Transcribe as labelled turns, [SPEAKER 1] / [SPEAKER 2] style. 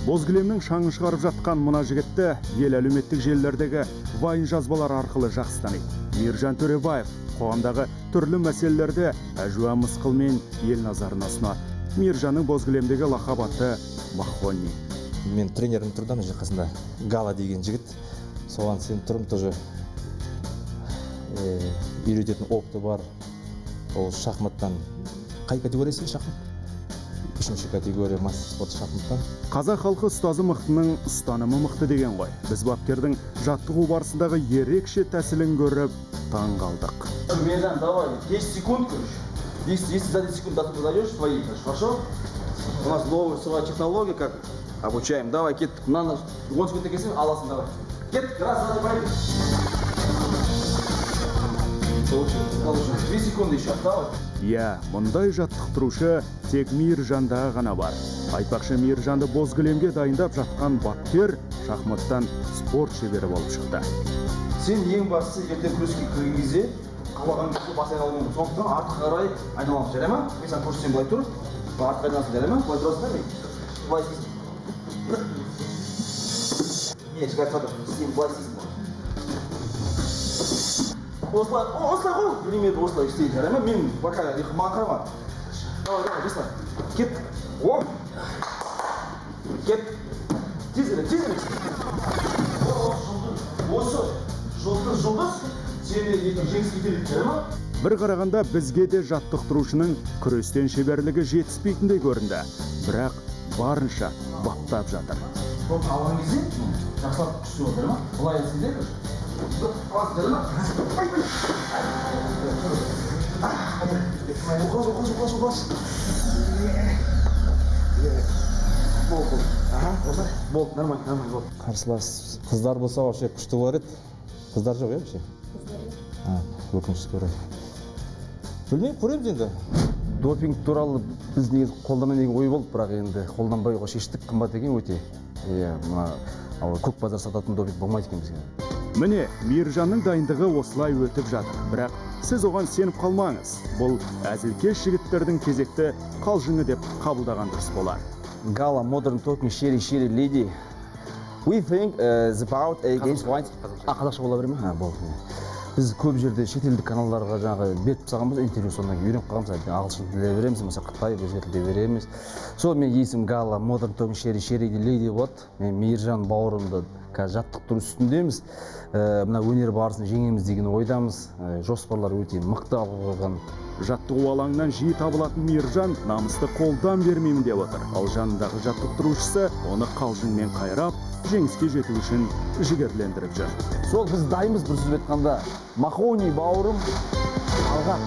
[SPEAKER 1] Бозкілемнің шаңын шығарып жатқан мына жігітті ел әлеуметтік желілердегі вайн жазбалар арқылы жақсы таниды. Мейіржан Төребаев қоғамдағы түрлі мәселелерді әжуа мысқылмен ел назарына ұсынады. Мейіржанның Бозкілемдегі лақап аты Махонни.
[SPEAKER 2] Мен тренерім тұрдан жақасында Гала деген жігіт. Соған сен тұрым тоже үйрететін опыты бар. Ол шахматтан қай категориясы шахмат? Үшінші категория мастер спорт шахматтан.
[SPEAKER 1] Қазақ халқы ұстазы мықтының ұстанымы мықты деген ғой. Біз бапкердің жаттығу барысындағы ерекше тәсілін көріп таң қалдық.
[SPEAKER 3] Мейіржан, давай, 10 секунд, короче. 10 за 10 секунд ты даешь свои, хорошо? У нас новая своя технология, как обучаем. Давай, кет, на нас, 10 секунд кесем, аласың, давай. Кет, раз, два, давай. Получил. 2 секунды еще, давай.
[SPEAKER 1] Иә, мұндай жаттықтырушы тек Мейіржанда ғана бар. Айтпақшы, Мейіржанды Бозкілемге дайындап жатқан бапкер шахматтан спорт шебері болып шықты.
[SPEAKER 3] Сен ең бастысы ертең күреске кірген кезде қалаған кезде бас айналуың. Сондықтан артқа қарай айналамыз, жарай ма? Мен саған көрсетсем былай тұр. Артқа айналасың, жарай ма? Былай тұрасың да мен. Былай істейсің. Не, шығарып жатыр. Сен былай істейсің. Осылай ғой, примерно осылай істейді, жарай ма? Мен пока маған қарама. Давай, быстро. Кет. О! Кет. Тезірек. Осы жұлдыз сені жеңіске келеді, жарай ма?
[SPEAKER 1] Бір қарағанда бізге де жаттықтырушының күрестен шеберлігі жетіспейтіндей көрінді. Бірақ барынша баптап жатыр.
[SPEAKER 3] Топ алған кезде жақсылап күшті бол, жарай ма? Былай етсіңдер. Аласың, жарай ма? Оқылас. Бол, нормально, бол.
[SPEAKER 2] Қарсылас қыздар болса вообще күшті болар еді. Қыздар жоқ, вообще? Өкінішке орай. Білмеймін, көреміз енді.
[SPEAKER 4] Допинг туралы біз негізі қолдана деген ой болды, бірақ енді қолданбауға шештік, қымбат екен өте. Көк базар сататын допинг болмайды екен бізге.
[SPEAKER 1] Міне, Мейіржанның дайындығы осылай өтіп жатыр. Бірақ сіз оған сеніп қалмаңыз. Бұл әзілкеш жігіттердің кезекті қалжыңы деп қабылдаған дұрыс болар.
[SPEAKER 4] Gala Modern Talking Sherry Lady. We think the bout against white. Қазақша бола бере ме? Болды. Біз көп жерде шетелдік каналдарға жаңағы беріп тастағанбыз интервью, содан кейін үйреніп қалғанбыз. Ағылшын тілде береміз, мысалы Қытай, өзге тілде береміз. Сол мен есім Gala Modern Talking Sherry Lady болады. Мен Мейіржан бауырымды жаттықтыру үстіндеміз. Мына өнер барысын жеңеміз деген ойдамыз. Жоспарлар өте мықты алған.
[SPEAKER 1] Жаттығу алаңынан жиі табылатын Мейіржан намысты қолдан бермеймін деп отыр. Ал жанындағы жаттықтырушысы оны қалжыңмен қайрап, жеңіске жету үшін жігерлендіріп жүр.
[SPEAKER 4] Сол біз дайынбыз, бір сөз айтқанда. Махонни бауырым алға.